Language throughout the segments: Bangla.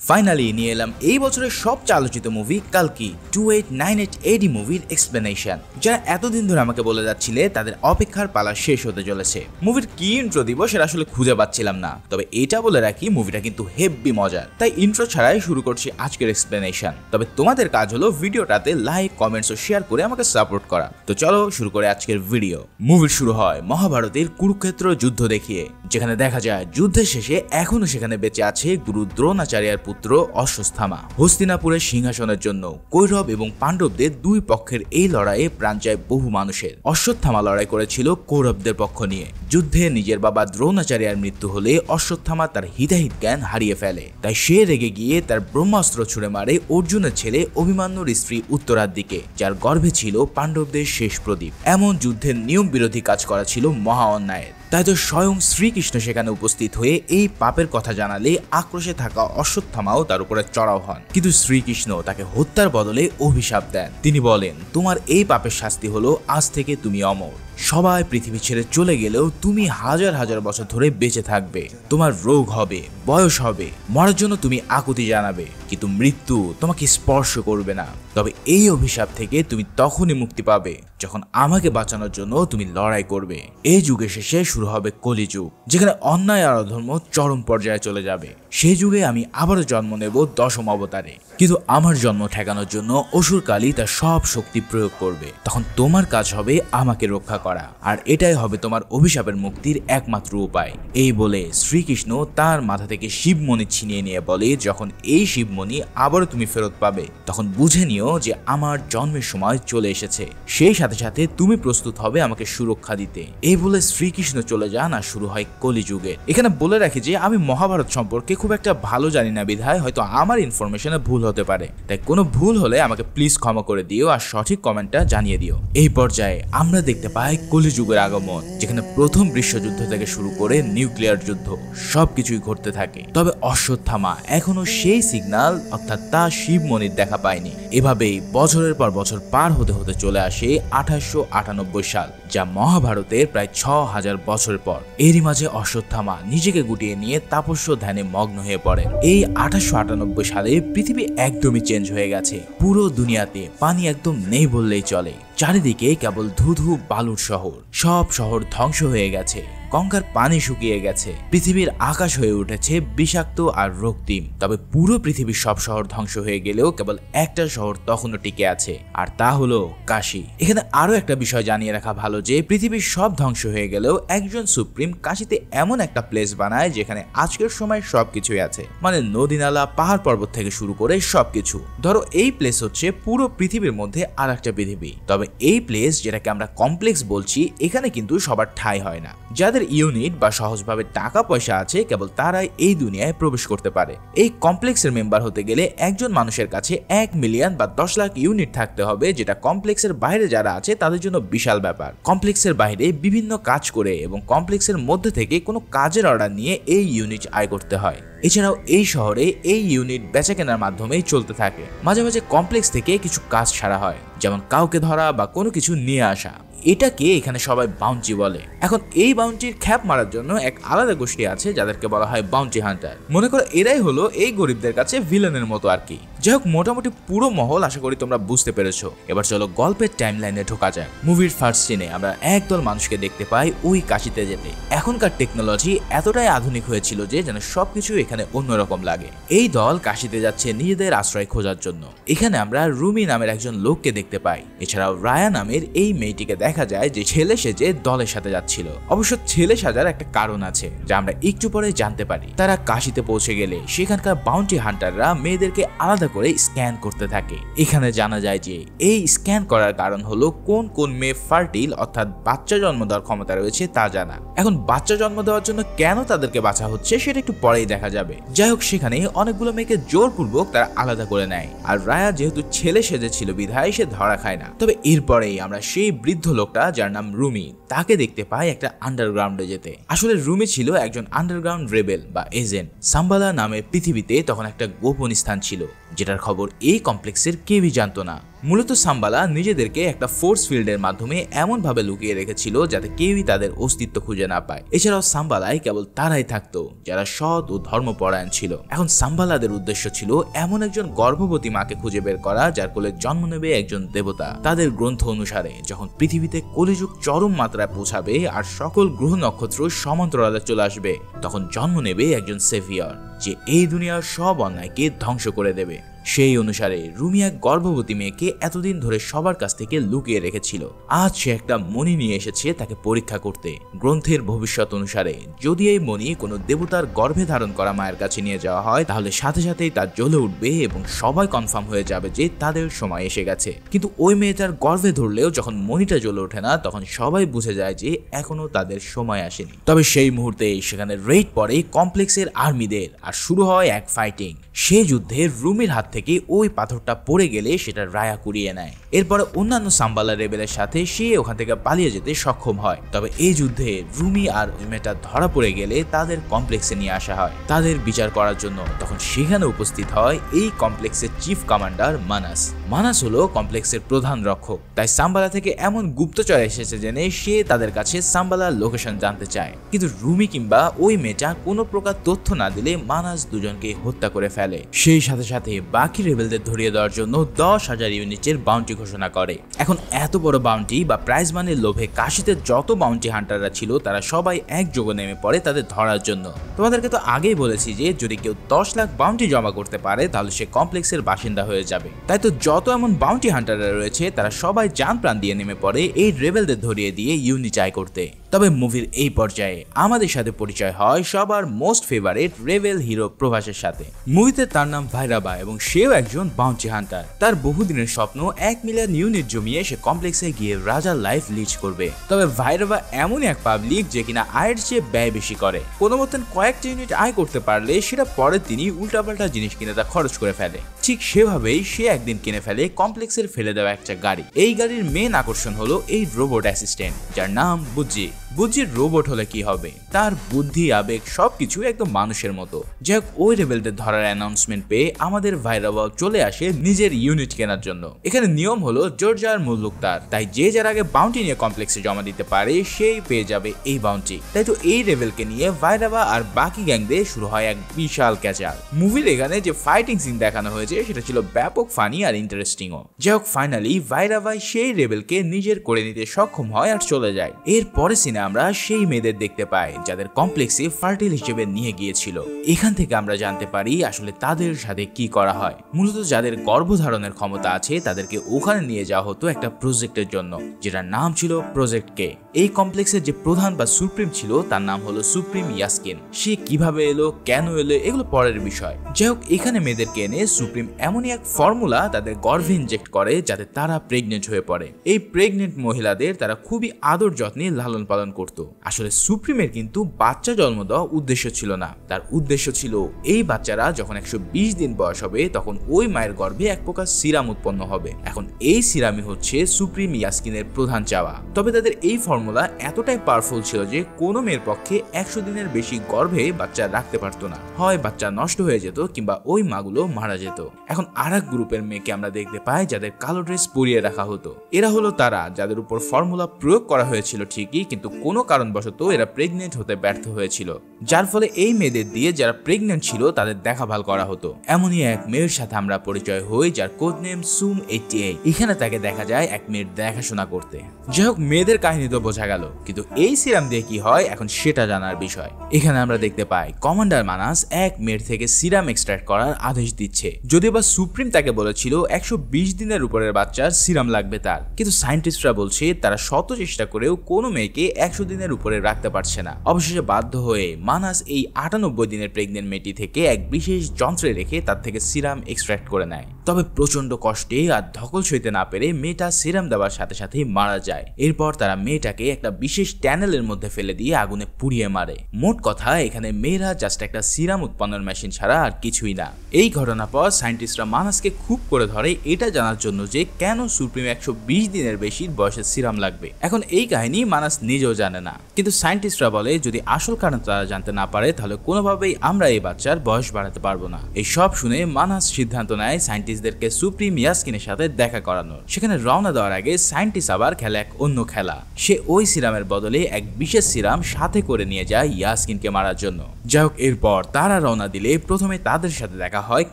ফাইনালি নিয়ে এলাম এই বছরের সবচেয়ে আলোচিত মুভি কালকি 2898 AD মুভির এক্সপ্লেনেশন। যারা এতদিন ধরে আমাকে বলে যাচ্ছিলে তাদের অপেক্ষার পালা শেষ হতে চলেছে। মুভির কি ইন্ট্রো দিব সেটা আসলে খুঁজে পাচ্ছিলাম না, তবে এটা বলে রাখি মুভিটা কিন্তু হেভি মজার। তাই ইন্ট্রো ছাড়াই শুরু করছি আজকের এক্সপ্লেনেশন। তবে তোমাদের কাজ হলো ভিডিওটাতে লাইক, কমেন্টস ও শেয়ার করে আমাকে সাপোর্ট করা। তো চলো শুরু করে আজকের ভিডিও। মুভির শুরু হয় মহাভারতের কুরুক্ষেত্র যুদ্ধ দেখিয়ে, যেখানে দেখা যায় যুদ্ধের শেষে এখনো সেখানে বেঁচে আছে গুরু দ্রোণাচার্যের পুত্র অশ্বত্থামা। হস্তিনাপুরের সিংহাসনের জন্য কৌরব এবং পাণ্ডবদের দুই পক্ষের এই লড়াইয়ে প্রাণ যায় বহু মানুষের। অশ্বত্থামা লড়াই করেছিল কৌরবদের পক্ষ নিয়ে। যুদ্ধে নিজের বাবা দ্রোণাচার্যের মৃত্যু হলে অশ্বত্থামা তার হিতাহিত জ্ঞান হারিয়ে ফেলে। তাই সে রেগে গিয়ে তার ব্রহ্মাস্ত্র ছুড়ে মারে অর্জুনের ছেলে অভিমন্যুর স্ত্রী উত্তরার দিকে, যার গর্ভে ছিল পাণ্ডবদের শেষ প্রদীপ। এমন যুদ্ধের নিয়ম বিরোধী কাজ করা ছিল মহা অন্যায়ের। তাই তো স্বয়ং শ্রীকৃষ্ণ সেখানে উপস্থিত হয়ে এই পাপের কথা জানালে আক্রোশে থাকা অশ্বত্থামাও তার উপরে চড়াও হন। কিন্তু শ্রীকৃষ্ণ তাকে হত্যার বদলে অভিশাপ দেন। তিনি বলেন, তোমার এই পাপের শাস্তি হলো আজ থেকে তুমি অমর। সবাই পৃথিবী ছেড়ে চলে গেলেও তুমি হাজার হাজার বছর ধরে বেঁচে থাকবে। তোমার রোগ হবে, বয়স হবে, মরার জন্য তুমি আকুতি জানাবে, কিন্তু মৃত্যু তোমাকে স্পর্শ করবে না। তবে এই অভিশাপ থেকে তুমি তখনই মুক্তি পাবে যখন আমাকে বাঁচানোর জন্য তুমি লড়াই করবে। এই যুগের শেষে শুরু হবে কলিযুগ, যেখানে অন্যায় আর অধর্ম চরম পর্যায়ে চলে যাবে। সেই যুগে আমি আবারও জন্ম নেব দশম অবতারে, কিন্তু আমার জন্ম ঠেকানোর জন্য অসুর কালী তার সব শক্তি প্রয়োগ করবে। তখন তোমার কাজ হবে আমাকে রক্ষা করা, আর এটাই হবে তোমার অভিশাপের মুক্তির একমাত্র উপায়। এই বলে শ্রীকৃষ্ণ তার মাথা থেকে শিবমণি ছিনিয়ে নিয়ে বলে, যখন এই শিবমণি আবারও তুমি ফেরত পাবে তখন বুঝে নিও যে আমার জন্মের সময় চলে এসেছে। সেই সাথে সাথে তুমি প্রস্তুত হবে আমাকে সুরক্ষা দিতে। এই বলে শ্রীকৃষ্ণ চলে যান আর শুরু হয় কলিযুগে। এখানে বলে রাখি যে আমি মহাভারত সম্পর্কে খুব একটা ভালো জানি না, বিধায় হয়তো আমার ইনফরমেশনে ভুল হতে পারে। তাই কোনো ভুল হলে আমাকে প্লিজ ক্ষমা করে দিও আর সঠিক কমেন্টটা জানিয়ে দিও। এই পর্যায়ে আমরা দেখতে পাই কলিযুগের আগমন, যেখানে প্রথম বিশ্বযুদ্ধ থেকে শুরু করে নিউক্লিয়ার যুদ্ধ সবকিছুই ঘটতে থাকে। তবে অশ্বত্থামা এখনো সেই সিগন্যাল অর্থাৎ তা শিবমণির দেখা পায়নি। এভাবেই বছরের পর বছর পার হতে হতে চলে আসে 1898 সাল, যা মহাভারতের প্রায় 6000 বছর পর। এরই মাঝে অশ্বত্থামা নিজেকে গুটিয়ে নিয়ে তাপস্য ধ্যানে মগ্ন হয়ে পড়েন। এই 1898 সালে পৃথিবী একদমই চেঞ্জ হয়ে গেছে। পুরো দুনিয়াতে পানি একদম নেই বললেই চলে। চারিদিকে কেবল ধুধু বালুর শহর। সব শহর ধ্বংস হয়ে গেছে, গঙ্গার পানি শুকিয়ে গেছে, পৃথিবীর আকাশ হয়ে উঠেছে বিষাক্ত আর রক্তিম। তবে পুরো পৃথিবীর সব শহর ধ্বংস হয়ে গেলেও কেবল একটা শহর তখনও টিকে আছে, আর তা হলো কাশী। এখানে আরো একটা বিষয় জানিয়ে রাখা ভালো যে পৃথিবীর সব ধ্বংস হয়ে গেলেও একজন সুপ্রিম কাশীতে এমন একটা প্লেস বানায় যেখানে আজকের সময় সবকিছুই আছে, মানে নদী নালা, পাহাড় পর্বত থেকে শুরু করে সবকিছু। ধরো এই প্লেস হচ্ছে পুরো পৃথিবীর মধ্যে আর একটা পৃথিবী। তবে এই প্লেস, যেটাকে আমরা কমপ্লেক্স বলছি, এখানে কিন্তু সবার ঠাঁই হয় না। যাদের ইউনিট বা সহজভাবে টাকা পয়সা আছে কেবল তারাই এই দুনিয়ায় প্রবেশ করতে পারে। এই কমপ্লেক্সের মেম্বার হতে গেলে একজন মানুষের কাছে 1 মিলিয়ন বা 10 লাখ ইউনিট থাকতে হবে, যেটা কমপ্লেক্সের বাইরে যারা আছে তাদের জন্য বিশাল ব্যাপার। কমপ্লেক্সের বাইরে বিভিন্ন কাজ করে এবং কমপ্লেক্সের মধ্যে থেকে কোনো কাজের অর্ডার নিয়ে এই ইউনিট আয় করতে হয়। এছাড়াও এই শহরে এই ইউনিট বেচা কেনার মাধ্যমেই চলতে থাকে। মাঝে মাঝে কমপ্লেক্স থেকে কিছু কাজ ছাড়া হয়, যেমন কাউকে ধরা বা কোনো কিছু নিয়ে আসা। এটাকে এখানে সবাই বাউন্টি বলে। এখন এই বাউন্টির খ্যাপ মারার জন্য এক আলাদা গোষ্ঠী আছে যাদেরকে বলা হয় বাউন্টি হান্টার। মনে করো এরাই হলো এই গরিবদের কাছে ভিলেনের মতো আর কি। যাই হোক, মোটামুটি পুরো মহল আশা করি তোমরা বুঝতে পেরেছো। এবার চলো গল্পের টাইম লাইনে ঢোকা যাক। মুভির ফার্স্ট সিনে আমরা একদল মানুষকে দেখতে পাই ওই কাশীতে যেতে। এখনকার টেকনোলজি এতটাই আধুনিক হয়েছিল যে যেন সবকিছু এখানে অন্যরকম লাগে। এই দল কাশীতে যাচ্ছে নিজেদের আশ্রয় খোঁজার জন্য। এখানে আমরা রুমি নামের একজন লোককে দেখতে পাই। এছাড়াও রায়া নামের এই মেয়েটিকে দেখা যায় যে ছেলে সেজে দলের সাথে যাচ্ছিল। অবশ্য ছেলে সাজার একটা কারণ আছে যা আমরা একটু পরে জানতে পারি। তারা কাশীতে পৌঁছে গেলে সেখানকার বাউন্টি হান্টাররা মেয়েদেরকে আলাদা করে স্ক্যান করতে থাকে। এখানে জানা যায় যে এই স্ক্যান করার কারণ হলো কোন কোন মেয়ে ফার্টিল অর্থাৎ বাচ্চা জন্ম দেওয়ার ক্ষমতা রয়েছে তা জানা। এখন বাচ্চা জন্ম দেওয়ার জন্য কেন তাদেরকে বাঁচা হচ্ছে সেটা একটু পরেই দেখা যাবে। যাই হোক, সেখানে অনেকগুলো মেয়েকে জোরপূর্বক তারা আলাদা করে নেয়। আর রায়া যেহেতু ছেলে সেজেছিল বিধায় সে ধরা খায় না। তবে এরপরেই আমরা সেই বৃদ্ধ লোকটা যার নাম রুমি তাকে দেখতে পাই একটা আন্ডারগ্রাউন্ডে যেতে। আসলে রুমি ছিল একজন আন্ডারগ্রাউন্ড রেবেল বা এজেন্ট। সাম্বালা নামে পৃথিবীতে তখন একটা গোপন স্থান ছিল যেটার খবর এই কমপ্লেক্সের কেউই জানতো না। মূলত সাম্বালা নিজেদেরকে একটা ফোর্স ফিল্ডের মাধ্যমে এমন ভাবে লুকিয়ে রেখেছিল যাতে কেউই তাদের অস্তিত্ব খুঁজে না পায়। এছাড়াও সাম্বালায় কেবল তারাই থাকতো যারা সৎ ও ধর্মপরায়ণ ছিল। এখন সাম্বালাদের উদ্দেশ্য ছিল এমন একজন গর্ভবতী মাকে খুঁজে বের করা যার কোলে জন্ম নেবে একজন দেবতা। তাদের গ্রন্থ অনুসারে যখন পৃথিবীতে কলিযুগ চরম মাত্রায় পৌঁছাবে আর সকল গ্রহ নক্ষত্র সমান্তরালে চলে আসবে, তখন জন্ম নেবে একজন সেভিয়র যে এই দুনিয়ার সব অন্যায়কে ধ্বংস করে দেবে। সেই অনুসারে রুমি এক গর্ভবতী মেয়েকে এতদিন ধরে সবার কাছ থেকে লুকিয়ে রেখেছিল। আজ সে একটা মণি নিয়ে এসেছে তাকে পরীক্ষা করতে। গ্রন্থের ভবিষ্যৎ অনুসারে যদি এই মণি কোনো দেবতার গর্ভে ধারণ করা মায়ের কাছে নিয়ে যাওয়া হয় তাহলে সাথে সাথেই তা জ্বলে উঠবে এবং সবাই কনফার্ম হয়ে যাবে যে তাদের সময় এসে গেছে। কিন্তু ওই মেয়েটার গর্ভে ধরলেও যখন মণিটা জ্বলে ওঠে না তখন সবাই বুঝে যায় যে এখনো তাদের সময় আসেনি। তবে সেই মুহূর্তে সেখানে রেড পড়ে কমপ্লেক্সের আর্মিদের আর শুরু হয় এক ফাইটিং। সেই যুদ্ধে রুমির হাত থেকে ওই পাথরটা পড়ে গেলে সেটা রায়া কুড়িয়ে নেয়। এরপরে অন্যান্য সাম্বালা রেবেলের সাথে সে ওখান থেকে পালিয়ে যেতে সক্ষম হয়। তবে এই যুদ্ধে রুমি আর ওই মেয়েটা ধরা পড়ে গেলে তাদের কমপ্লেক্সে নিয়ে আসা হয় তাদের বিচার করার জন্য। তখন সেখানে উপস্থিত হয় এই কমপ্লেক্সের চিফ কমান্ডার মানাস। মানাস হলো কমপ্লেক্সের প্রধান রক্ষক। তাই সাম্বালা থেকে এমন গুপ্তচর এসেছে জেনে সে তাদের কাছে সাম্বালার লোকেশন জানতে চায়। কিন্তু রুমি কিংবা ওই মেয়েটা কোনো প্রকার তথ্য না দিলে মানাস দুজনকে হত্যা করে ফেলে। সেই সাথে সাথে বাকি রেবেলদের ধরিয়ে দেওয়ার জন্য 10,000 ইউনিটের বাউন্টি ঘোষণা করে। এখন এত বড় বাউন্টি বা প্রাইজ মানির লোভে কাশিতে যত বাউন্টি হান্টাররা ছিল তারা সবাই একযোগে নেমে পড়ে তাদের ধরার জন্য। তোমাদেরকে তো আগেই বলেছি যে যদি কেউ 10 লাখ বাউন্টি জমা করতে পারে তাহলে সে কমপ্লেক্সের বাসিন্দা হয়ে যাবে। তাই তো যত এমন বাউন্টি হান্টাররা রয়েছে তারা সবাই জান প্রাণ দিয়ে নেমে পড়ে এই রেবেলদের ধরিয়ে দিয়ে ইউনিট চাই করতে। তবে মুভির এই পর্যায়ে আমাদের সাথে পরিচয় হয় সবার মোস্ট ফেভারিট রেবেল হিরো প্রভাসের সাথে। মুভিতে তার নাম ভাইরাবা এবং সেও একজন বাউন্টি হান্টার। তার বহুদিনের স্বপ্ন 1 মিলিয়ন ইউনিট জমিয়ে সে কমপ্লেক্সে গিয়ে রাজার লাইফ লিড করবে। তবে ভাইরাবা এমনই এক পাবলিক যে কিনা আয়ের চেয়ে ব্যয় বেশি করে। কোনো মতন কয়েকটা ইউনিট আয় করতে পারলে সেটা পরের দিনই উল্টাপাল্টা জিনিস কিনে তা খরচ করে ফেলে। ঠিক সেভাবেই সে একদিন কিনে ফেলে কমপ্লেক্সের ফেলে দেওয়া একটা গাড়ি। এই গাড়ির মেন আকর্ষণ হলো এই রোবট অ্যাসিস্ট্যান্ট যার নাম বুজ্জি। বুজ্জির রোবট হলে কি হবে, তার বুদ্ধি আবেগ সবকিছু একদম মানুষের মতো। যাই হোক, ওই রেবেলদের ধরার অ্যানাউন্সমেন্ট পেয়ে আমাদের ভাইরাবা চলে আসে নিজের ইউনিট কেনার জন্য। এখানে নিয়ম হলো জোরজার মুল্লুক তার, তাই যে যার আগে বাউন্টি নিয়ে কমপ্লেক্সে জমা দিতে পারে সেই পেয়ে যাবে এই বাউন্টি। তাই তো এই রেবেলকে নিয়ে ভাইরাবা আর বাকি গ্যাংদের শুরু হয় এক বিশাল ক্যাচাল। মুভির এখানে যে ফাইটিং সিন দেখানো হয়েছে সেটা ছিল ব্যাপক ফানি আর ইন্টারেস্টিংও। যাই হোক, ফাইনালি ভাইরাবা সেই রেবেলকে নিজের করে নিতে সক্ষম হয় আর চলে যায়। এরপরে সিনে আমরা সেই মেয়েদের দেখতে পাই যাদের কমপ্লেক্সে ফার্টিল হিসেবে নিয়ে গিয়েছিল। এখান থেকে আমরা জানতে পারি আসলে তাদের সাথে কি করা হয়। মূলত যাদের গর্ভধারণের ক্ষমতা আছে তাদেরকে ওখানে নিয়ে যাওয়া হতো একটা প্রজেক্টের জন্য, যেটার নাম ছিল প্রজেক্ট কে। এই কমপ্লেক্সের যে প্রধান বা সুপ্রিম ছিল তার নাম হলো সুপ্রিম ইয়াস্কিন। সে কিভাবে এলো, কেন এলো, এগুলো পরের বিষয়। যাই হোক, এখানে মেয়েদেরকে এনে সুপ্রিম এমনই এক ফর্মুলা তাদের গর্ভে ইনজেক্ট করে যাতে তারা প্রেগনেন্ট হয়ে পড়ে। এই প্রেগনেন্ট মহিলাদের তারা খুবই আদর যত্নে লালন পালন করত। আসলে সুপ্রিমের কিন্তু বাচ্চা জন্ম দেওয়া উদ্দেশ্য ছিল না। তার উদ্দেশ্য ছিল এই বাচ্চারা যখন 120 দিন বয়স হবে তখন ওই মায়ের গর্ভে এক প্রকার সিরাম উৎপন্ন হবে। এখন এই সিরামই হচ্ছে সুপ্রিম ইয়াস্কিনের প্রধান চাওয়া। তবে তাদের এই ফর্মুলা এতটাই পাওয়ারফুল ছিল যে কোনো মেয়ের পক্ষে 100 দিনের বেশি গর্ভে বাচ্চা রাখতে পারতো না। হয় বাচ্চা নষ্ট হয়ে যেত কিংবা ওই মাগুলো মারা যেত। এখন আরেক গ্রুপের মেয়েকে আমরা দেখতে পাই যাদের কালো ড্রেস পরিয়ে রাখা হতো। এরা হলো তারা যাদের উপর ফর্মুলা প্রয়োগ করা হয়েছিল ঠিকই, কিন্তু কোনো কারণবশত এরা প্রেগনেন্ট হতে ব্যর্থ হয়েছিল, যার ফলে এই মেয়েদের দিয়ে যারা প্রেগনেন্ট ছিল তাদের দেখাভাল করা হতো। এমনই এক মেয়ের সাথে আমরা পরিচয় হই যার কোড নেম সুম 88। এখানে তাকে দেখা যায় এক মেয়ের দেখাশোনা করতে। যাই হোক, মেয়েদের কাহিনী তো বোঝা গেল, কিন্তু এই সিরাম দিয়ে কি হয় এখন সেটা জানার বিষয়। এখানে আমরা দেখতে পাই কমান্ডার মানাস এক মেয়ের থেকে সিরাম এক্সট্রাক্ট করার আদেশ দিচ্ছে। যদিও বা সুপ্রিম তাকে বলেছিল 120 দিনের উপরের বাচ্চার সিরাম লাগবে তার, কিন্তু সায়েন্টিস্টরা বলছে তারা শত চেষ্টা করেও কোনো মেয়েকে 100 দিনের উপরে রাখতে পারছে না। অবশেষে বাধ্য হয়ে মানাস এই 98 দিনের প্রেগনেন্ট মেয়েটি থেকে এক বিশেষ যন্ত্রে রেখে তার থেকে সিরাম এক্সট্রাক্ট করে নেয়। তবে প্রচন্ড কষ্টে আর ধকল সইতে না পেরে মেয়েটা সিরাম দেওয়ার সাথে সাথেই মারা যায়। এরপর তারা মেয়েটাকে একটা বিশেষ ট্যানেলের মধ্যে ফেলে দিয়ে আগুনে পুড়িয়ে মারে। মোট কথা, এখানে মেয়েরা জাস্ট একটা সিরাম উৎপন্নের মেশিন ছাড়া আর কিছুই না। এই ঘটনার পর সায়েন্টিস্টরা মানাসকে খুব করে ধরে এটা জানার জন্য যে কেন সুপ্রিম 120 দিনের বেশি বয়সের সিরাম লাগবে। এখন এই কাহিনী মানাস নিজেও জানে না, কিন্তু সায়েন্টিস্টরা বলে যদি আসল কারণ তারা জানতে না পারে তাহলে কোনোভাবেই আমরা এই বাচ্চার বয়স বাড়াতে পারবো না। এই সব শুনে মানাস সিদ্ধান্ত নেয় সায়েন্টিস্ট সায়েন্টিস্টদেরকে সুপ্রিম ইয়াস্কিনের সাথে দেখা করানোর। সেখানে রওনা দেওয়ার আগে সায়েন্টিস্ট আবার খেলে এক অন্য খেলা। সে ওই সিরামের বদলে এক বিশেষ সিরাম সাথে করে নিয়ে যায় ইয়াস্কিনকে মারার জন্য। যাই হোক, এরপর তারা রওনা দিলে প্রথমে তাদের সাথে দেখা হয়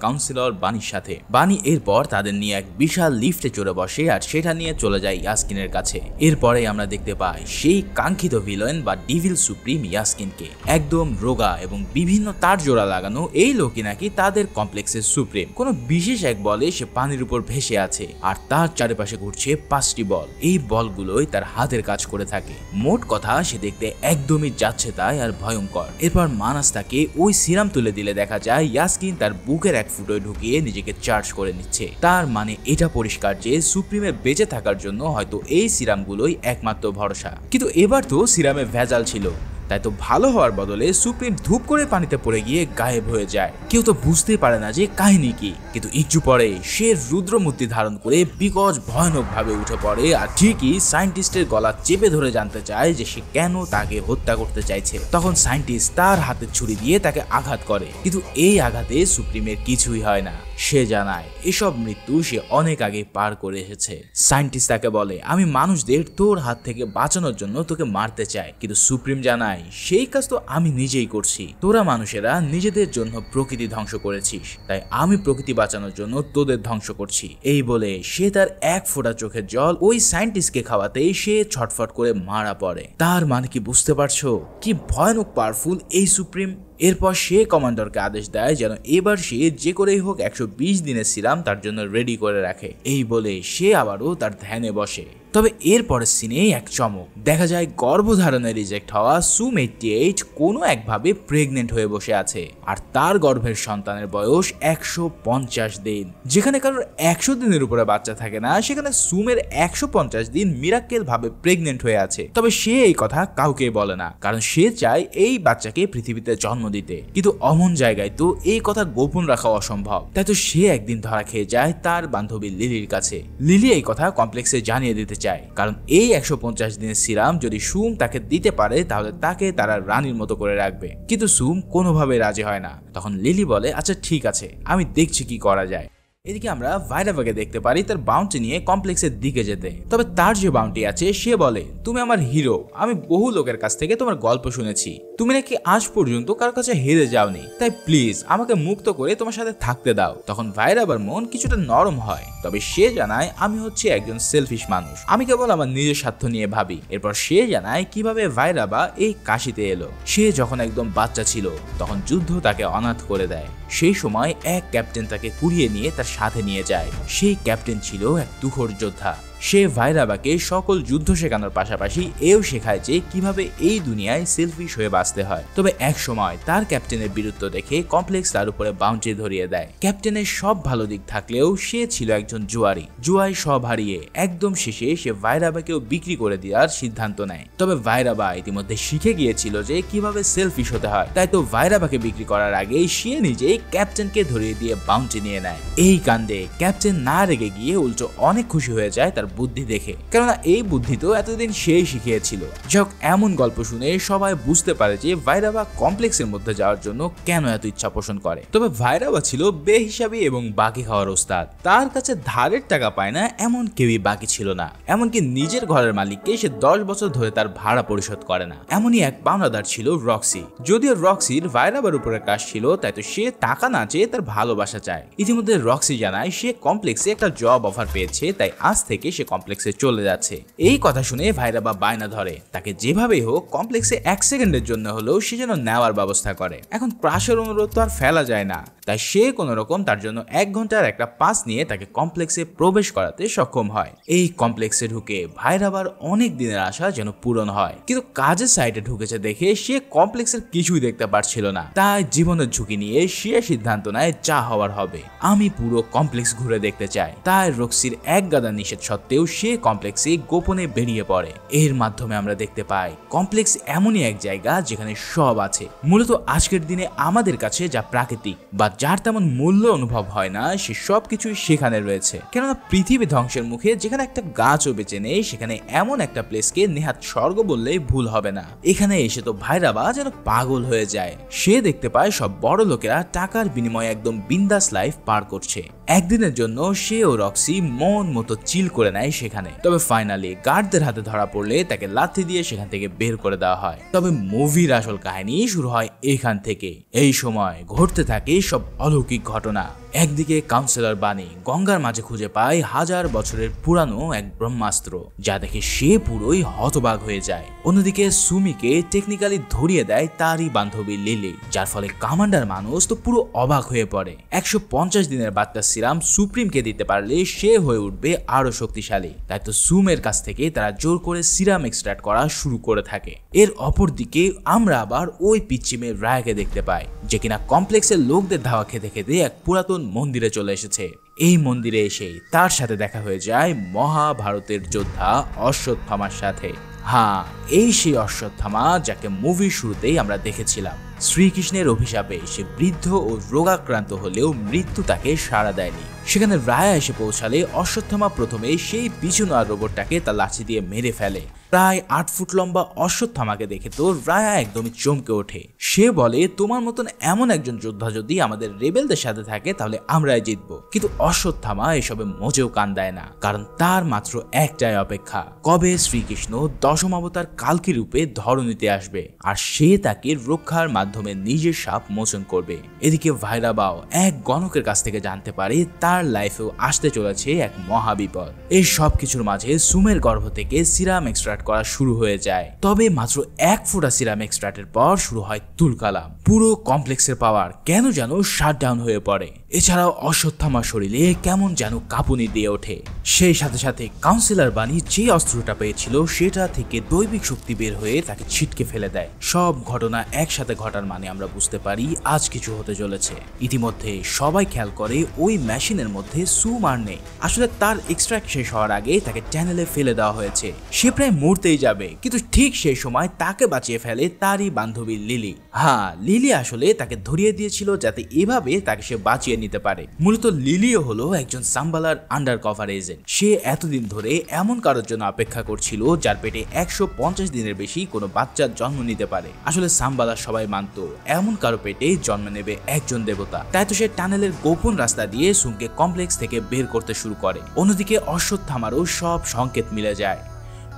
কাউন্সিলর বানির সাথে। বানি এরপর তাদের নিয়ে এক বিশাল লিফটে চড়ে বসে আর সেটা নিয়ে চলে যায় ইয়াস্কিনের কাছে। এরপরে আমরা দেখতে পাই সেই কাঙ্ক্ষিত ভিলেন বা ডিভিল সুপ্রিম ইয়াস্কিনকে। একদম রোগা এবং বিভিন্ন তার জোড়া লাগানো এই লোকই নাকি তাদের কমপ্লেক্সের সুপ্রিম। কোনো বিশেষ এক বলে সে পানির উপর ভেসে আছে আর তার চারিপাশে ঘুরছে 5টি বল। এই বলগুলোই তার হাতের কাজ করে থাকে। মোট কথা সে দেখতে একদমই যাচ্ছে তাই আর ভয়ঙ্কর। এরপর মানাস তাকে ওই সিরাম তুলে দিলে দেখা যায় ইয়াস্কিন তার বুকের এক ফুটোয় ঢুকিয়ে নিজেকে চার্জ করে নিচ্ছে। তার মানে এটা পরিষ্কার যে সুপ্রিমের বেঁচে থাকার জন্য হয়তো এই সিরামগুলোই একমাত্র ভরসা। কিন্তু এবার তো সিরামে ভেজাল ছিল, তাই তো ভালো হওয়ার বদলে সুপ্রিম ধূপ করে পানিতে পড়ে গিয়ে গায়েব হয়ে যায়। কেউ তো বুঝতেই পারে না যে কাহিনী কি। কিন্তু একটু পরে সে রুদ্রমূর্তি ধারণ করে বিকট ভয়ানক ভাবে উঠে পড়ে আর ঠিকই সায়েন্টিস্টের গলা চেপে ধরে জানতে চায় যে সে কেন তাকে হত্যা করতে চাইছে। তখন সায়েন্টিস্ট তার হাতে ছুরি দিয়ে তাকে আঘাত করে, কিন্তু এই আঘাতে সুপ্রিমের কিছুই হয় না। সে জানায় এসব মৃত্যু সে অনেক আগে পার করে এসেছে। সায়েন্টিস্ট তাকে বলে, আমি মানুষদের তোর হাত থেকে বাঁচানোর জন্য তোকে মারতে চাই, কিন্তু সুপ্রিম জানায় সেই কাজ তো আমি নিজেই করছি। তোরা মানুষেরা নিজেদের জন্য প্রকৃতি ধ্বংস করেছিস, তাই আমি প্রকৃতি বাঁচানোর জন্য তোদের ধ্বংস করছি। এই বলে সে তার এক ফোঁটা চোখের জল ওই সায়েন্টিস্টকে খাওয়াতেই সে ছটফট করে মারা পড়ে। তার মানে কি বুঝতে পারছো কি ভয়ানক পাওয়ারফুল এই সুপ্রিম? এরপর সে কমান্ডারকে আদেশ দেয় যেন এবার সে যে করেই হোক 120 দিনের সিরাম তার জন্য রেডি করে রাখে। এই বলে সে আবারও তার ধ্যানে বসে। তবে এর পরের সিনে এক চমক দেখা যায়। গর্ভধারণে রিজেক্ট হওয়া সুম 88 কোনো একভাবে প্রেগনেন্ট হয়ে বসে আছে আর তার গর্ভের সন্তানের বয়স 150 দিন। যেখানে কারোর 100 দিনের উপরে বাচ্চা থাকে না, সেখানে সুমের 150 দিন মিরাক্কেল ভাবে প্রেগনেন্ট হয়ে আছে। তবে সে এই কথা কাউকে বলে না, কারণ সে চায় এই বাচ্চাকে পৃথিবীতে জন্ম দিতে। কিন্তু অমন জায়গায় তো এই কথা গোপন রাখা অসম্ভব। তাই তো সে একদিন ধরা খেয়ে যায় তার বান্ধবী লিলির কাছে। লিলি এই কথা কমপ্লেক্সে জানিয়ে দিতে চায়, কারণ এই 150 দিনের সিরাম যদি সুম তাকে দিতে পারে তাহলে তাকে তারা রানীর মতো করে রাখবে। কিন্তু সুম কোনোভাবে রাজি হয় না। তখন লিলি বলে, আচ্ছা ঠিক আছে, আমি দেখছি কি করা যায়। এদিকে আমরা ভাইরাভাকে দেখতে পারি তার বাউন্টি নিয়ে কমপ্লেক্সের দিকে যেতে। তবে তার যে বাউন্টি আছে সে বলে, তুমি আমার হিরো, আমি বহু লোকের কাছ থেকে তোমার গল্প শুনেছি, তুমি নাকি আজ পর্যন্ত কারোর কাছে হেরে যাওনি, তাই প্লিজ আমাকে মুক্ত করে তোমার সাথে থাকতে দাও। তখন ভাইরাভার মন কিছুটা নরম হয়, তবে সে জানায় আমি হচ্ছে একজন সেলফিশ মানুষ, আমি কেবল আমার নিজের স্বার্থ নিয়ে ভাবি। এরপর সে জানায় কিভাবে ভাইরাভা এই কাশিতে এলো। সে যখন একদম বাচ্চা ছিল তখন যুদ্ধ তাকে অনাথ করে দেয়। সেই সময় এক ক্যাপ্টেন তাকে কুড়িয়ে নিয়ে তার সাথে নিয়ে যায়। সেই ক্যাপ্টেন ছিল এক তুখোড় যোদ্ধা। সে ভাইরাভাকে সকল যুদ্ধ শেখানোর পাশাপাশি এও শেখায় যে কিভাবে এই দুনিয়ায় সেলফিশ হয়ে বাঁচতে হয়। তবে এক সময় তার ক্যাপ্টেনের বীরত্ব দেখে কমপ্লেক্স তার উপরে বাউন্ডারি ধরিয়ে দেয়। ক্যাপ্টেনের সব ভালো দিক থাকলেও সে ছিল একজন জুয়ারি। জুয়ায় সব হারিয়ে একদম শেষে সে ভাইরাভাকেও বিক্রি করে দেওয়ার সিদ্ধান্ত নেয়। তবে ভাইরাভা ইতিমধ্যে শিখে গিয়েছিল যে কিভাবে সেলফিশ হতে হয়, তাই তো ভাইরাভাকে বিক্রি করার আগেই সে নিজেই ক্যাপ্টেনকে ধরিয়ে দিয়ে বাউন্ডারি নিয়ে নেয়। এই কাণ্ডে ক্যাপ্টেন না রেগে গিয়ে উল্টো অনেক খুশি হয়ে যায় তার বুদ্ধি দেখে, কেননা এই বুদ্ধি তো এতদিন সেই শিখিয়েছিল। যাক, এমন গল্প শুনে সবাই বুঝতে পারে যে ভাইরাভা কমপ্লেক্সের মধ্যে যাওয়ার জন্য কেন এত ইচ্ছা পোষণ করে। তবে ভাইরাভা ছিল বেহিসাবি এবং বাকি খাওয়ার ওস্তাদ। তার কাছে ধারের টাকা পায় না এমন কেউই বাকি ছিল না। এমনকি নিজের ঘরের মালিককে সে 10 বছর ধরে তার ভাড়া পরিশোধ করে না। এমনই এক পাওনাদার ছিল রক্সি। যদিও রক্সির ভাইরাভার উপরে কাজ ছিল, তাই তো সে টাকা না চেয়ে তার ভালোবাসা চায়। ইতিমধ্যে রক্সি জানায় সে কমপ্লেক্সে একটা জব অফার পেয়েছে, তাই আজ থেকে সে কমপ্লেক্সে চলে যাচ্ছে। এই কথা শুনে ভাইরাভা বায়না ধরে তাকে যেভাবেই হোক কমপ্লেক্সে 1 সেকেন্ডের জন্য হলেও সে যেন নেওয়ার ব্যবস্থা করে। এখন ক্রাশের অনুরোধ তো আর ফেলা যায় না, তাই সে কোন রকম তার জন্য 1 ঘন্টার একটা পাস নিয়ে তাকে কমপ্লেক্সে প্রবেশ করাতে সক্ষম হয়। এই কমপ্লেক্সে ঢুকে ভাইরাভার অনেক দিনের আশা যেন পূরণ হয়। কিন্তু কাজের সাইটে ঢুকেছে দেখে সে কমপ্লেক্সের কিছুই দেখতে পারছিল না। তাই জীবনের ঝুঁকি নিয়ে সে সিদ্ধান্ত নেয় যা হওয়ার হবে, আমি পুরো কমপ্লেক্স ঘুরে দেখতে চাই। তাই রক্সির এক গাদা নিষেধ সত্ত্বেও সে কমপ্লেক্সে গোপনে বেরিয়ে পড়ে। এর মাধ্যমে আমরা দেখতে পাই কমপ্লেক্স এমনই এক জায়গা যেখানে সব আছে। মূলত আজকের দিনে আমাদের কাছে যা প্রাকৃতিক বা যার তেমন মূল্য অনুভব হয় না, সে সব কিছুই সেখানে রয়েছে। কেননা পৃথিবী ধ্বংসের মুখে যেখানে একটা গাছও বেঁচে নেই, সেখানে এমন একটা প্লেসকে নেহাত স্বর্গ বললেই ভুল হবে না। এখানে এসে তো ভাইরাভা যেন পাগল হয়ে যায়। সে দেখতে পায় সব বড় লোকেরা টাকার বিনিময়ে একদম বিন্দাস লাইফ পার করছে, একদিনের জন্য সে ও রক্সি মন মতো চিল করে নেয় সেখানে। তবে ফাইনালি গার্ডদের হাতে ধরা পড়লে তাকে লাথি দিয়ে সেখান থেকে বের করে দেওয়া হয়। তবে মুভির আসল কাহিনী শুরু হয় এখান থেকে। এই সময় ঘটতে থাকে সব অলৌকিক ঘটনা। একদিকে কাউন্সিলর বানি গঙ্গার মাঝে খুঁজে পায় 1000 বছরের পুরানো এক ব্রহ্মাস্ত্র, যা দেখে সে পুরোই হতবাক হয়ে যায়। অন্যদিকে সুমিকে টেকনিক্যালি ধরিয়ে দেয় তারই বান্ধবী লিলি, যার ফলে কমান্ডার মানুষ তো পুরো অবাক হয়ে পড়ে। 150 দিনের বার্তা সিরাম সুপ্রিমকে দিতে পারলে সে হয়ে উঠবে আরো শক্তিশালী। তাই তো সুমের কাছ থেকে তারা জোর করে সিরাম এক্সট্রাক্ট করা শুরু করে থাকে। এর অপর দিকে আমরা আবার ওই পিচ্চি মেয়ে রায়কে দেখতে পাই, যে কিনা কমপ্লেক্সের লোকদের ধাওয়া খেতে খেতে এক পুরাতন মন্দিরে চলে এসেছে। এই মন্দিরে এসে তার সাথে দেখা হয়ে যায় মহাভারতের যোদ্ধা অশ্বত্থামার সাথে। হ্যাঁ, এই সেই অশ্বত্থামা যাকে মুভির শুরুতেই আমরা দেখেছিলাম। শ্রীকৃষ্ণের অভিশাপে সে বৃদ্ধ ও রোগাক্রান্ত হলেও মৃত্যু তাকে সাড়া দেয়নি। সেখানে রায়া এসে পৌঁছালে অশ্বত্থামা প্রথমে সেই পিছু নেওয়া রোবটটাকে তার লাঠি দিয়ে মেরে ফেলে। প্রায় 8 ফুট লম্বা অশ্বত্থামাকে দেখে তো রায়া একদমই চমকে ওঠে। সে বলে, তোমার মতন এমন একজন যোদ্ধা যদি আমাদের রেবেলদের সাথে থাকে তাহলে আমরাই জিতবো। কিন্তু অশ্বত্থামা এসবে মোটেও কান দেয় না, কারণ তার মাত্র একটাই অপেক্ষা, কবে শ্রীকৃষ্ণ দশম অবতার কালকি রূপে ধরণীতে আসবে আর সে তাকে রক্ষার মাধ্যমে নিজের সাপ মোচন করবে। এদিকে ভাইরাবাও এক গণকের কাছ থেকে জানতে পারে তার লাইফেও আসতে চলেছে এক মহাবিপদ। এই সব কিছুর মাঝে সুমের গর্ভ থেকে সিরাম এক্সট্রাক্ট করা শুরু হয়ে যায়। তবে মাত্র 1 ফোঁটা সিরাম এক্সট্রাক্টের পর শুরু হয় তুলকালাম। পুরো কমপ্লেক্সের পাওয়ার কেন যেন শাটডাউন হয়ে পড়ে। এছাড়াও অশ্বত্থামার শরীরে কেমন যেন কাঁপুনি দিয়ে ওঠে। সেই সাথে সাথে কাউন্সিলর বানি যে অস্ত্রটা পেয়েছিল সেটা থেকে দৈবিক শক্তি বের হয়ে তাকে ছিটকে ফেলে দেয়। সব ঘটনা একসাথে ঘটার মানে আমরা বুঝতে পারি আজ কিছু হতে চলেছে। ইতিমধ্যে সবাই খেয়াল করে ওই মেশিনের মধ্যে সুম আর নেই। আসলে তার এক্সট্রাক্ট শেষ হওয়ার আগে তাকে ট্যানেলে ফেলে দেওয়া হয়েছে। সে প্রায় মরতেই যাবে, কিন্তু ঠিক সেই সময় তাকে বাঁচিয়ে ফেলে তারই বান্ধবী লিলি। হ্যাঁ, লিলি আসলে তাকে ধরিয়ে দিয়েছিল যাতে এভাবে তাকে সে বাঁচিয়ে নিতে পারে। মূলত লিলিও হলো একজন সাম্বালার আন্ডার কভার এজেন্ট। সে এতদিন ধরে এমন কারোর জন্য অপেক্ষা করছিল যার পেটে 150 দিনের বেশি কোনো বাচ্চার জন্ম নিতে পারে। আসলে সাম্বালার সবাই মানত এমন কারো পেটে জন্ম নেবে একজন দেবতা। তাই তো সে টানেলের গোপন রাস্তা দিয়ে সুমকে কমপ্লেক্স থেকে বের করতে শুরু করে। অন্যদিকে অশ্বত্থামারও সব সংকেত মিলে যায়।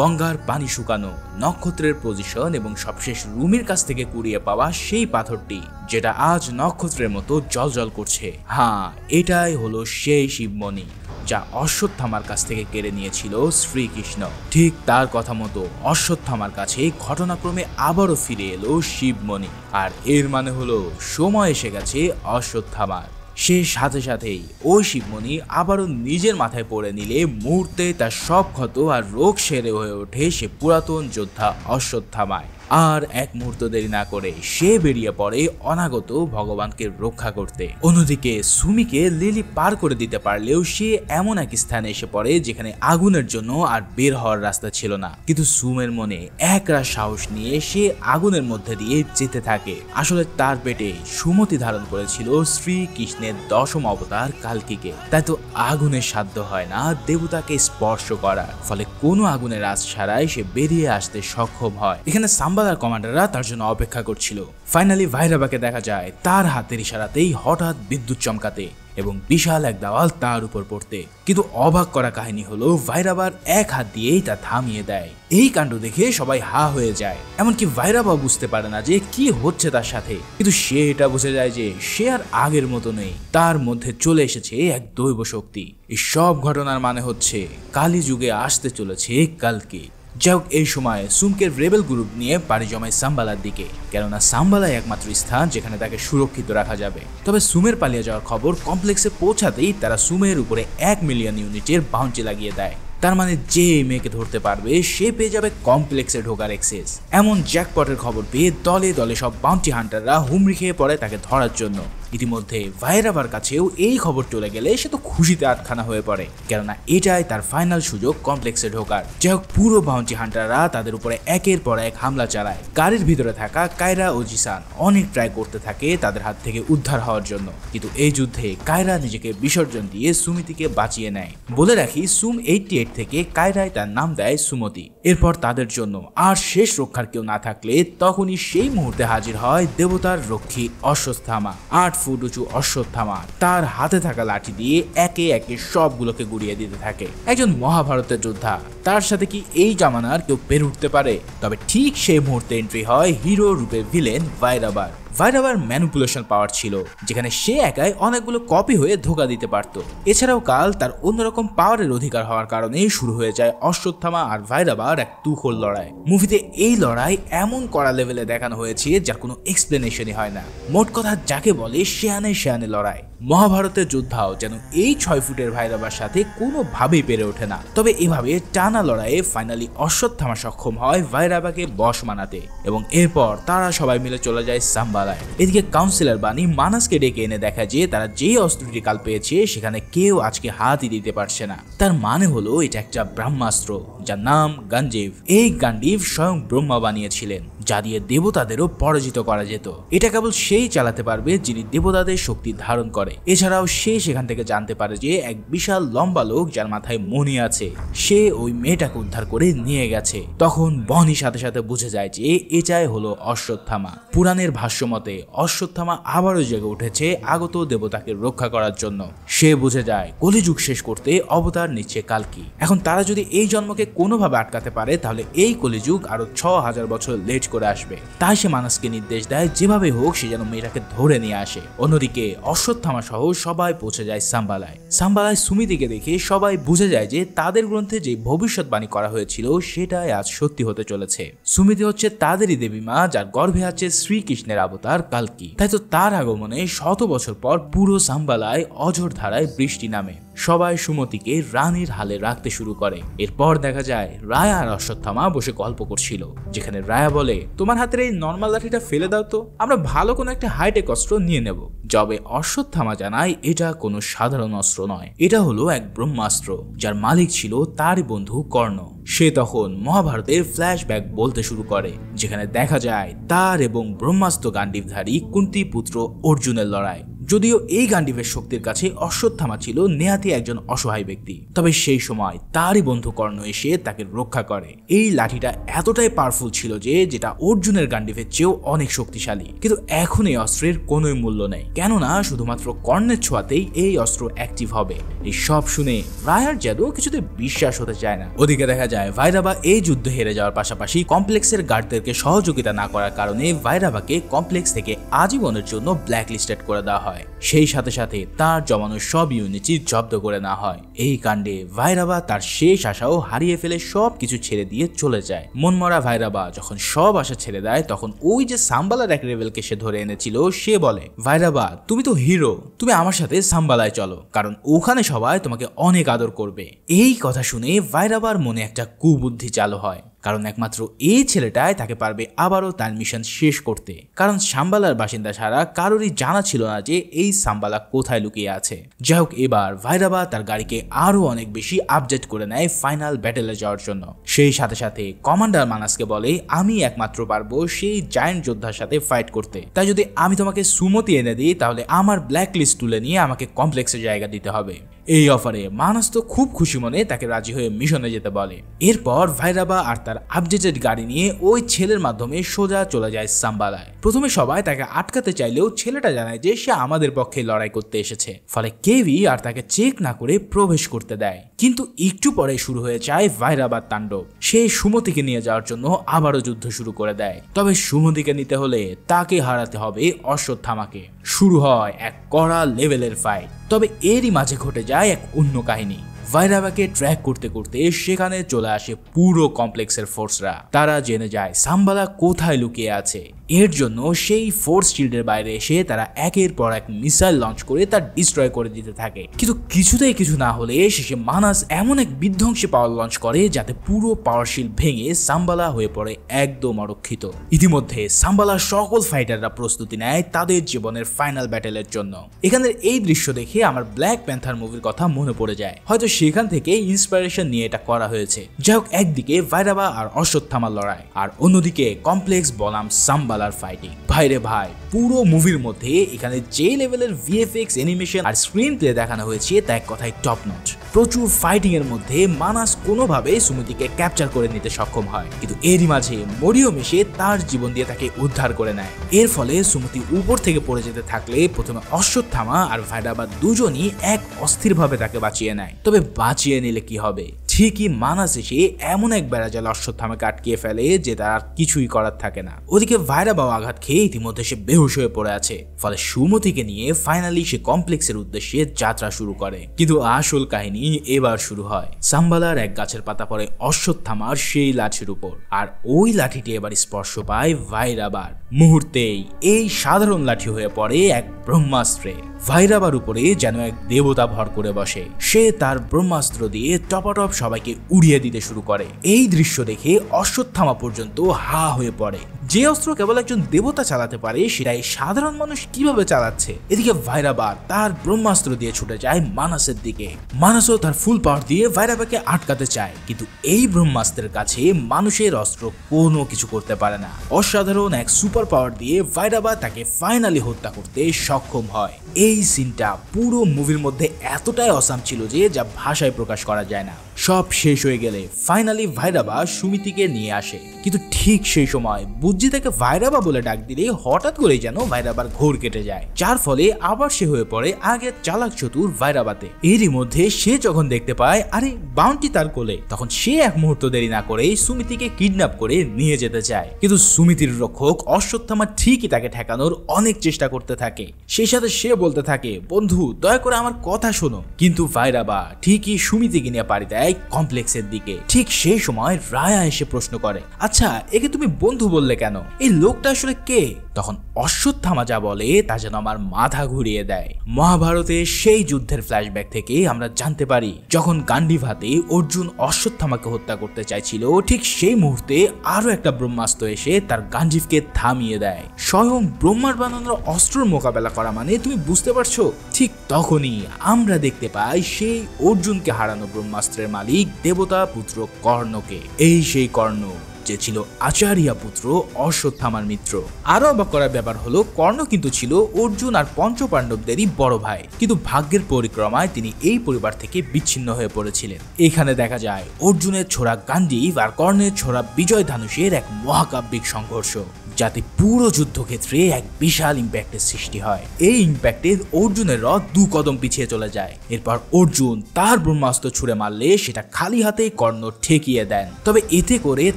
গঙ্গার পানি শুকানো, নক্ষত্রের পজিশন এবং সবশেষ রুমির কাছ থেকে কুড়িয়ে পাওয়া সেই পাথরটি যেটা আজ নক্ষত্রের মতো জ্বলজ্বল করছে। হ্যাঁ, এটাই হলো সেই শিবমণি যা অশ্বত্থামার কাছ থেকে কেড়ে নিয়েছিল শ্রীকৃষ্ণ। ঠিক তার কথা মতো অশ্বত্থামার কাছে ঘটনাক্রমে আবারও ফিরে এলো শিবমণি। আর এর মানে হলো সময় এসে গেছে অশ্বত্থামার। সে সাথে সাথেই ওই শিবমণি আবারও নিজের মাথায় পড়ে নিলে মুহূর্তে তার সব ক্ষত আর রোগ সেরে হয়ে ওঠে সে পুরাতন যোদ্ধা অশ্বত্থামায়। আর এক মুহূর্ত দেরি না করে সে বেরিয়ে পড়ে অনাগত ভগবানকে রক্ষা করতে। অন্যদিকে সুমিকে লিলি পার করে দিতে পারলেও সে এমন এক স্থানে এসে পড়ে যেখানে আগুনের জন্য আর বের হওয়ার রাস্তা ছিল না। কিন্তু সুমের মনে একরাশ সাহস নিয়ে সে আগুনের মধ্যে দিয়ে যেতে থাকে। আসলে তার পেটে সুমতি ধারণ করেছিল শ্রীকৃষ্ণের দশম অবতার কালকিকে। তাই তো আগুনের সাধ্য হয় না দেবতাকে স্পর্শ করার, ফলে কোনো আগুনের আঁচ ছাড়াই সে বেরিয়ে আসতে সক্ষম হয়। এখানে সাম্বালার কমান্ডাররা তার জন্য অপেক্ষা করছিল। ফাইনালি ভাইরাবাকে দেখা যায় তার হাতের ইশারাতেই হঠাৎ বিদ্যুৎ চমকাতে এবং বিশাল এক দেওয়াল তার উপর পড়তে। কিন্তু অবাক করা কাহিনী হলো ভাইরাবার এক হাত দিয়েই তা থামিয়ে দেয়। এই কাণ্ড দেখে সবাই হা হয়ে যায়। এমনকি ভাইরাবা বুঝতে পারে না যে কি হচ্ছে তার সাথে, কিন্তু সে এটা বুঝে যায় যে সে আর আগের মতো নেই। তার মধ্যে চলে এসেছে এক দৈব শক্তি। এই সব ঘটনার মানে হচ্ছে কালী যুগে আসতে চলেছে কালকি। যাই হোক, এই সময় সুমকের রেবেল গ্রুপ নিয়ে পাড়ি জমায় সাম্বালার দিকে, কেননা সাম্বালাই একমাত্র স্থান যেখানে তাকে সুরক্ষিত রাখা যাবে। তবে সুমের পালিয়ে যাওয়ার খবর কমপ্লেক্সে পৌঁছাতেই তারা সুমের উপরে 1 মিলিয়ন ইউনিটের বাউন্টি লাগিয়ে দেয়। তার মানে যে মেয়েকে ধরতে পারবে সে পেয়ে যাবে কমপ্লেক্সে ঢোকার অ্যাক্সেস। এমন জ্যাকপটের খবর পেয়ে দলে দলে সব বাউন্টি হান্টাররা হুমড়ি খেয়ে পড়ে তাকে ধরার জন্য। ইতিমধ্যে ভাইরাবার কাছেও এই খবর চলে গেলে সে তো খুশিতে আটখানা হয়ে পড়ে, কেননা এটাই তার ফাইনাল সুযোগ কমপ্লেক্সে ঢোকার। যাই হোক, পুরো বাউন্টি হান্টাররা তাদের উপরে একের পর এক হামলা চালায়। গাড়ির ভিতরে থাকা কায়রা ও জিসান অনেক ট্রাই করতে থাকে তাদের হাত থেকে উদ্ধার হওয়ার জন্য, কিন্তু এই যুদ্ধে কায়রা নিজেকে বিসর্জন দিয়ে সুমিতিকে বাঁচিয়ে নেয়। বলে রাখি, সুম 88 থেকে কায়রায় তার নাম দেয় সুমতি। এরপর তাদের জন্য আর শেষ রক্ষার কেউ না থাকলে তখনই সেই মুহূর্তে হাজির হয় দেবতার রক্ষী অশ্বত্থামা। 8 ফুট উঁচু অশ্বত্থামা তার হাতে থাকা লাঠি দিয়ে একে একে সবগুলোকে গুড়িয়ে দিতে থাকে। একজন মহাভারতের যোদ্ধা, তার সাথে কি এই জামানার কেউ পেরে উঠতে পারে? তবে ঠিক সেই মুহূর্তে এন্ট্রি হয় হিরো রূপে ভিলেন ভাইরাবার। ভাইরাবার ম্যানিপুলেশন পাওয়ার ছিল, যেখানে সে একাই অনেকগুলো কপি হয়ে ধোকা দিতে পারত। এছাড়াও কাল তার অন্যরকম পাওয়ারের অধিকার হওয়ার কারণে শুরু হয়ে যায় অশ্বত্থামা আর ভাইরাবার এক তুখোড় লড়াই। মুভিতে এই লড়াই এমন কড়া লেভেলে দেখানো হয়েছে যার কোনো এক্সপ্লেনেশনই হয় না। মোট কথা যাকে বলে শেয়ানে শেয়ানে লড়াই। মহাভারতের যোদ্ধাও যেন এই 6 ফুটের ভাইরাবার সাথে কোনোভাবেই পেরে ওঠে না। তবে এভাবে টানা লড়াইয়ে ফাইনালি অশ্বত্থামা সক্ষম হয় ভাইরাবাকে বশ মানাতে, এবং এরপর তারা সবাই মিলে চলে যায় সাম্বালায়। এদিকে কাউন্সিলর বানি মানাসকে ডেকে এনে দেখা যে তারা যে অস্ত্রটি কাল পেয়েছে সেখানে কেউ আজকে হাতই দিতে পারছে না। তার মানে হলো এটা একটা ব্রহ্মাস্ত্র, যার নাম গাঞ্জিভ। এই গান্ডিভ স্বয়ং ব্রহ্মা বানিয়েছিলেন, যা দিয়ে দেবতাদেরও পরাজিত করা যেত। এটা কেবল সেই চালাতে পারবে যিনি দেবতাদের শক্তি ধারণ করে। এছাড়াও সে সেখান থেকে জানতে পারে যে এক বিশাল লম্বা লোক যার মাথায় মণি আছে, সে ওই মেয়েটাকে উদ্ধার করে নিয়ে গেছে। তখন বনি সাথে সাথে বুঝে যায় যে এটাই হলো অশ্বত্থামা। পুরাণের ভাষ্য মতে অশ্বত্থামা আবারও জেগে উঠেছে আগত দেবতাকে রক্ষা করার জন্য। সে বুঝে যায় কলিযুগ শেষ করতে অবতার নিচ্ছে কালকি। এখন তারা যদি এই জন্মকে কোনোভাবে আটকাতে পারে তাহলে এই কলিযুগ আরো 6000 বছর লেট করে আসবে। তাই সে মানসকে নির্দেশ দেয় যেভাবে হোক সে যেন মেয়েটাকে ধরে নিয়ে আসে। অন্যদিকে অশ্বত্থামা সহ সবাই পৌঁছে যায় সাম্বালায়। সাম্বালায় সুমিতিকে দেখে সবাই বুঝে যায় যে তাদের গ্রন্থে যে ভবিষ্যৎবাণী করা হয়েছিল সেটাই আজ সত্যি হতে চলেছে। সুমিতি হচ্ছে তাদেরই দেবী মা, যার গর্ভে আছে শ্রীকৃষ্ণের অবতার কালকি। তাই তো তার আগমনে 100 বছর পর পুরো সাম্বালায় অঝোর ধারায় বৃষ্টি নামে। সবাই সুমতিকে রানীর হালে রাখতে শুরু করে। এরপর দেখা যায় রায়া আর অশ্বত্থামা বসে গল্প করছিল, যেখানে রায়া বলে, তোমার হাতের এই নর্মাল লাঠিটা ফেলে দাও তো, আমরা ভালো কোনো একটা হাইটেক অস্ত্র নিয়ে নেব। যবে অশ্বত্থামা জানায় এটা কোনো সাধারণ অস্ত্র নয়, এটা হলো এক ব্রহ্মাস্ত্র, যার মালিক ছিল তারই বন্ধু কর্ণ। সে তখন মহাভারতের ফ্ল্যাশব্যাক বলতে শুরু করে, যেখানে দেখা যায় তার এবং ব্রহ্মাস্ত্র গান্ডিবধারী কুন্তী পুত্র অর্জুনের লড়াই। যদিও এই গান্ডিবের শক্তির কাছে অশ্বত্থামা ছিল নেহাতি একজন অসহায় ব্যক্তি, তবে সেই সময় তারই বন্ধু কর্ণ এসে তাকে রক্ষা করে। এই লাঠিটা এতটাই পাওয়ারফুল ছিল যে যেটা অর্জুনের গান্ডিবের চেয়েও অনেক শক্তিশালী। কিন্তু এখন এই অস্ত্রের কোনো মূল্য নেই, কেননা শুধুমাত্র কর্ণের ছোঁয়াতেই এই অস্ত্র অ্যাক্টিভ হবে। এই সব শুনে রায়ার যেন কিছুতে বিশ্বাস হতে চায় না। ওদিকে দেখা যায় ভাইরাবা এই যুদ্ধে হেরে যাওয়ার পাশাপাশি কমপ্লেক্সের গার্ডদেরকে সহযোগিতা না করার কারণে ভাইরাবাকে কমপ্লেক্স থেকে আজীবনের জন্য ব্ল্যাক লিস্টেড করে দেওয়া হয়। সেই সাথে সাথে তার জমানো সব ইউনিটি জব্দ করে নেওয়া হয়। এই কাণ্ডে ভাইরাবা তার শেষ আশাও হারিয়ে ফেলে সবকিছু ছেড়ে দিয়ে চলে যায়। মনমরা ভাইরাবা যখন সব আশা ছেড়ে দেয় তখন ওই যে সাম্বালার এক রেবেলকে সে ধরে এনেছিল সে বলে, ভাইরাবা তুমি তো হিরো, তুমি আমার সাথে সাম্বালায় চলো, কারণ ওখানে সবাই তোমাকে অনেক আদর করবে। এই কথা শুনে ভাইরাবার মনে একটা কুবুদ্ধি চালু হয়, কারণ একমাত্র এই ছেলেটাই তাকে পারবে আবারও তার মিশন শেষ করতে। কারণ সাম্বালার বাসিন্দা ছাড়া কারোরই জানা ছিল না যে এই সাম্বালা কোথায় লুকিয়ে আছে। যাই হোক, এবার ভাইরাবা তার গাড়িকে আরো অনেক বেশি আপডেট করে নেয় ফাইনাল ব্যাটেলে যাওয়ার জন্য। সেই সাথে সাথে কমান্ডার মানাসকে বলে, আমি একমাত্র পারবো সেই জায়ান্ট যোদ্ধার সাথে ফাইট করতে, তাই যদি আমি তোমাকে সুমতি এনে দিই তাহলে আমার ব্ল্যাক লিস্ট তুলে নিয়ে আমাকে কমপ্লেক্সে জায়গা দিতে হবে। এই অফারে মানাস তো খুব খুশি মনে তাকে রাজি হয়ে মিশনে যেতে বলে। এরপর ভাইরাবা আর তার আপডেটেড গাড়ি নিয়ে ওই ছেলের মাধ্যমে সোজা চলে যায় সাম্বালায়। প্রথমে সবাই তাকে আটকাতে চাইলেও ছেলেটা জানায় যে সে আমাদের পক্ষে লড়াই করতে এসেছে, ফলে কেউই আর তাকে চেক না করে প্রবেশ করতে দেয়। কিন্তু একটু পরে শুরু হয়ে যায় ভাইরাবার তাণ্ডব। সে সুমতিকে নিয়ে যাওয়ার জন্য আবারও যুদ্ধ শুরু করে দেয়। তবে সুমতিকে নিতে হলে তাকে হারাতে হবে অশ্বত্থামাকে। শুরু হয় এক কড়া লেভেলের ফাইট। তবে এরই মাঝে ঘটে যায় এক অন্য কাহিনী। ভাইরাবাকে ট্র্যাক করতে করতে সেখানে চলে আসে পুরো কমপ্লেক্সের ফোর্সরা। তারা জেনে যায় সাম্বালা কোথায় লুকিয়ে আছে। এর জন্য সেই ফোর্স শিল্ডের বাইরে এসে তারা একের পর এক মিসাইল লঞ্চ করে তা ডিস্ট্রয় করে দিতে থাকে। কিন্তু কিছুতেই কিছু না হলে শেষে মানাস এমন এক বিধ্বংসী পাওয়ার লঞ্চ করে যাতে পুরো পাওয়ার শিল্ড ভেঙে সাম্বালা হয়ে পড়ে একদম অরক্ষিত। ইতিমধ্যে সাম্বালার সকল ফাইটাররা প্রস্তুতি নেয় তাদের জীবনের ফাইনাল ব্যাটেলের জন্য। এখানের এই দৃশ্য দেখে আমার ব্ল্যাক প্যান্থার মুভির কথা মনে পড়ে যায়, হয়তো সেখান থেকে ইন্সপিরেশন নিয়ে এটা করা হয়েছে। যাই হোক, একদিকে ভাইরাবা আর অশ্বত্থামার লড়াই, আর অন্যদিকে কমপ্লেক্স বনাম সাম্বালা সাম্বালার ফাইটিং ভাইরে ভাই, পুরো মুভির মধ্যে এখানে যে লেভেলের ভিএফএক্স, অ্যানিমেশন আর স্ক্রিন প্লে দেখানো হয়েছে তা এক কথায় টপ নচ। প্রচুর ফাইটিং এর মধ্যে মানাস কোনোভাবে সুমতিকে ক্যাপচার করে নিতে সক্ষম হয়, কিন্তু এরই মাঝে মরিয়ম এসে তার জীবন দিয়ে তাকে উদ্ধার করে নেয়। এর ফলে সুমতি উপর থেকে পড়ে যেতে থাকলে প্রথমে অশ্বত্থামা আর ভাইরাবাদ দুজনই এক অস্থিরভাবে তাকে বাঁচিয়ে নেয়। তবে বাঁচিয়ে নিলে কি হবে, ঠিকই মানাস এসে এমন এক বেড়াজাল অশ্বত্থামাকে আটকিয়ে ফেলে যে তার আর কিছুই করার থাকে না। ওদিকে ভাইরাবাও আঘাত খেয়ে ইতিমধ্যে সে বেহুশ হয়ে পড়ে আছে। ফলে সুমতিকে নিয়ে ফাইনালি সে কমপ্লেক্সের উদ্দেশ্যে যাত্রা শুরু করে। কিন্তু আসল কাহিনী এবার শুরু হয়। সাম্বালার এক গাছের পাতা পড়ে অশ্বত্থামার সেই লাঠির উপর, আর ওই লাঠিটি এবার স্পর্শ পায় ভাইরাবার। মুহূর্তেই এই সাধারণ লাঠি হয়ে পড়ে এক ব্রহ্মাস্ত্রে। ভাইরাবার উপরে যেন এক দেবতা ভর করে বসে। সে তার ব্রহ্মাস্ত্র দিয়ে টপাটপ সবাইকে উড়িয়ে দিতে শুরু করে। এই দৃশ্য দেখে অশ্বত্থামা পর্যন্ত হা হয়ে পড়ে। যে অস্ত্র কেবল একজন দেবতা চালাতে পারে সেটাই সাধারণ মানুষ কিভাবে চালাচ্ছে। এদিকে ভাইরাবার তার ব্রহ্মাস্ত্র দিয়ে ছুটে যায় মানাসের দিকে। মানাসও তার ফুল পাওয়ার দিয়ে ভাইরাবাকে আটকাতে চায়, কিন্তু এই ব্রহ্মাস্ত্রের কাছে মানুষের অস্ত্র কোনো কিছু করতে পারে না। অসাধারণ এক সুপার পাওয়ার দিয়ে ভাইরাবা তাকে ফাইনালি হত্যা করতে সক্ষম হয়। এই সিনটা পুরো মুভির মধ্যে এতটাই অসাম ছিল যে যা ভাষায় প্রকাশ করা যায় না। সব শেষ হয়ে গেলে ফাইনালি ভাইরাবা সুমিতিকে নিয়ে আসে, কিন্তু ঠিক সেই সময় বুজ্জি তাকে ভাইরাবা বলে ডাক দিলে হঠাৎ করেই যেন ভাইরাবার ঘোর কেটে যায়, যার ফলে আবার সে হয়ে পড়ে আগের চালাক চতুর ভাইরাবাতে। এরই মধ্যে সে যখন দেখতে পায় আরে বাউন্টি তার কোলে, তখন সে এক মুহূর্ত দেরি না করেই সুমিতিকে কিডন্যাপ করে নিয়ে যেতে চায়। কিন্তু সুমিতির রক্ষক অশ্বত্থামা ঠিকই তাকে ঠেকানোর অনেক চেষ্টা করতে থাকে। সেই সাথে সে বলতে থাকে, বন্ধু দয়া করে আমার কথা শোনো। কিন্তু ভাইরাবা ঠিকই সুমিতিকে নিয়ে পাড়ি দেয় কমপ্লেক্সের দিকে। ঠিক সেই সময় রায়া এসে প্রশ্ন করে, আচ্ছা একে তুমি বন্ধু বললে কেন? এই লোকটা আসলে কে? তখন অশ্বত্থামা যা বলে তা যেন আমার মাথা ঘুরিয়ে দেয়। মহাভারতের সেই যুদ্ধের ফ্ল্যাশব্যাক থেকে আমরা জানতে পারি, যখন গান্ডীভাতে অর্জুন অশ্বত্থামাকে হত্যা করতে চাইছিল, ঠিক সেই মুহূর্তে আরো একটা ব্রহ্মাস্ত্র এসে তার গান্ডীভকে থামিয়ে দেয়। স্বয়ং ব্রহ্মার বানানোর অস্ত্রের মোকাবেলা করা মানে তুমি বুঝতে পারছো? ঠিক তখনই আমরা দেখতে পাই সেই অর্জুনকে হারানো ব্রহ্মাস্ত্রের মালিক দেবতা পুত্র কর্ণকে। এই সেই কর্ণ যে ছিল আচার্যা পুত্র অশ্বত্থামার মিত্র। আরো অবাক করার ব্যাপার হলো, কর্ণ কিন্তু ছিল অর্জুন আর পঞ্চপাণ্ডবদেরই বড় ভাই, কিন্তু ভাগ্যের পরিক্রমায় তিনি এই পরিবার থেকে বিচ্ছিন্ন হয়ে পড়েছিলেন। এখানে দেখা যায় অর্জুনের ছোড়া গান্ডীব আর কর্ণের ছোড়া বিজয় ধানুষের এক মহাকাব্যিক সংঘর্ষ, যাতে পুরো যুদ্ধক্ষেত্রে এক বিশাল ইম্প্যাক্টের সৃষ্টি হয়। এই ইম্প্যাক্টে অর্জুনের রথ 2 কদম পিছিয়ে চলে যায়। এরপর অর্জুন তার ব্রহ্মাস্ত্র ছুড়ে মারলে সেটা খালি হাতে কর্ণ ঠেকিয়ে দেন, তবে এতে করে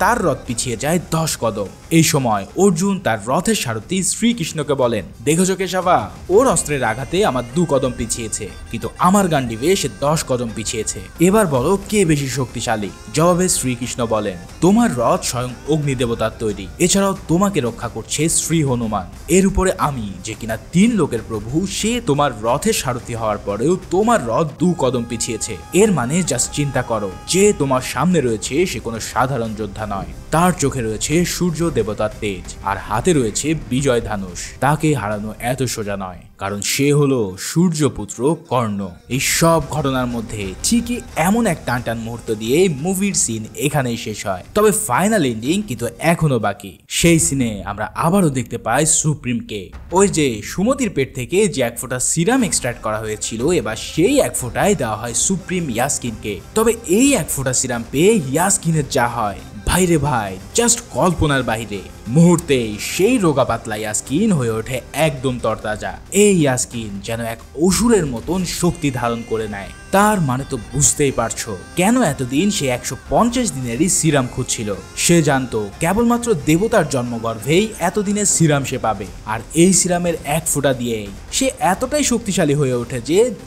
তার রথ পিছিয়ে যায় 10 কদম। এই সময় অর্জুন তার রথের সারথি শ্রীকৃষ্ণকে বলেন, দেখেছো কেশবা, ওর অস্ত্রের আঘাতে আমার 2 কদম পিছিয়েছে, কিন্তু আমার গান্ডীবে সে 10 কদম পিছিয়েছে। এবার বলো কে বেশি শক্তিশালী? জবাবে শ্রীকৃষ্ণ বলেন, তোমার রথ স্বয়ং অগ্নি দেবতার তৈরি, এছাড়াও তোমাকে রক্ষা করছে শ্রী হনুমান। এর উপরে আমি যে কিনা 3 লোকের প্রভু, সে তোমার রথের সারথি হওয়ার পরেও তোমার রথ 2 কদম পিছিয়েছে। এর মানে জাস্ট চিন্তা করো, যে তোমার সামনে রয়েছে সে কোনো সাধারণ যোদ্ধা নয়। তার চোখে রয়েছে সূর্য দেবতার তেজ, আর হাতে রয়েছে বিজয় ধানুষ। তাকে হারানো এত সোজা নয়, কারণ সে হলো সূর্যপুত্র কর্ণ। এই সব ঘটনার মধ্যে ঠিকই এমন এক টানটান মুহূর্ত দিয়ে মুভির সিন এখানেই শেষ হয়। তবে ফাইনাল এন্ডিং কিন্তু এখনো বাকি। সেই সিনে আমরা আবারও দেখতে পাই সুপ্রিমকে। ওই যে সুমতির পেট থেকে যে 1 ফোঁটা সিরাম এক্সট্রাক্ট করা হয়েছিল, এবার সেই 1 ফোঁটায় দেওয়া হয় সুপ্রিম ইয়াস্কিনকে। তবে এই 1 ফোঁটা সিরাম পেয়ে ইয়াস্কিনের যা হয়, ভাইরে ভাই, জাস্ট কল্পনার বাইরে। মুহূর্তেই সেই রোগা পাতলা ইয়াস্কিন হয়ে ওঠে একদম তরতাজা। এই ইয়াস্কিন যেন এক অসুরের মতন শক্তি ধারণ করে নেয়। তার মানে তো বুঝতেই পারছো কেন এতদিন সে 150 দিনেরই সিরাম খুঁজছিল। সে জানতো কেবলমাত্র দেবতার জন্মগর্ভেই এতদিনের সিরাম সে পাবে, আর এই সিরামের 1 ফোঁটা দিয়েই সে এতটাই শক্তিশালী হয়ে ওঠে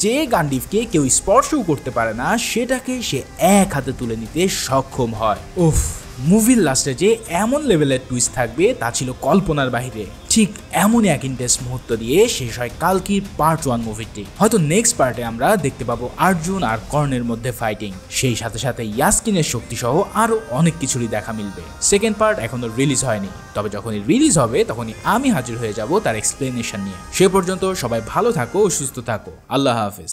যে গান্ডীভকে কেউ স্পর্শও করতে পারে না, সেটাকে সে এক হাতে তুলে নিতে সক্ষম হয়। উফ, মুভির লাস্টে যে এমন লেভেলের টুইস্ট থাকবে তা ছিল কল্পনার বাইরে। ঠিক এমনই এক ইন্টেন্স মুহূর্ত দিয়ে শেষ হয় কালকির পার্ট 1 মুভিটি। হয়তো নেক্সট পার্টে আমরা দেখতে পাবো অর্জুন আর কর্ণের মধ্যে ফাইটিং, সেই সাথে সাথে ইয়াস্কিনের শক্তি সহ আরো অনেক কিছুরই দেখা মিলবে। সেকেন্ড পার্ট এখনো রিলিজ হয়নি, তবে যখনই রিলিজ হবে তখনই আমি হাজির হয়ে যাব তার এক্সপ্লেনেশন নিয়ে। সে পর্যন্ত সবাই ভালো থাকো, সুস্থ থাকো, আল্লাহ হাফেজ।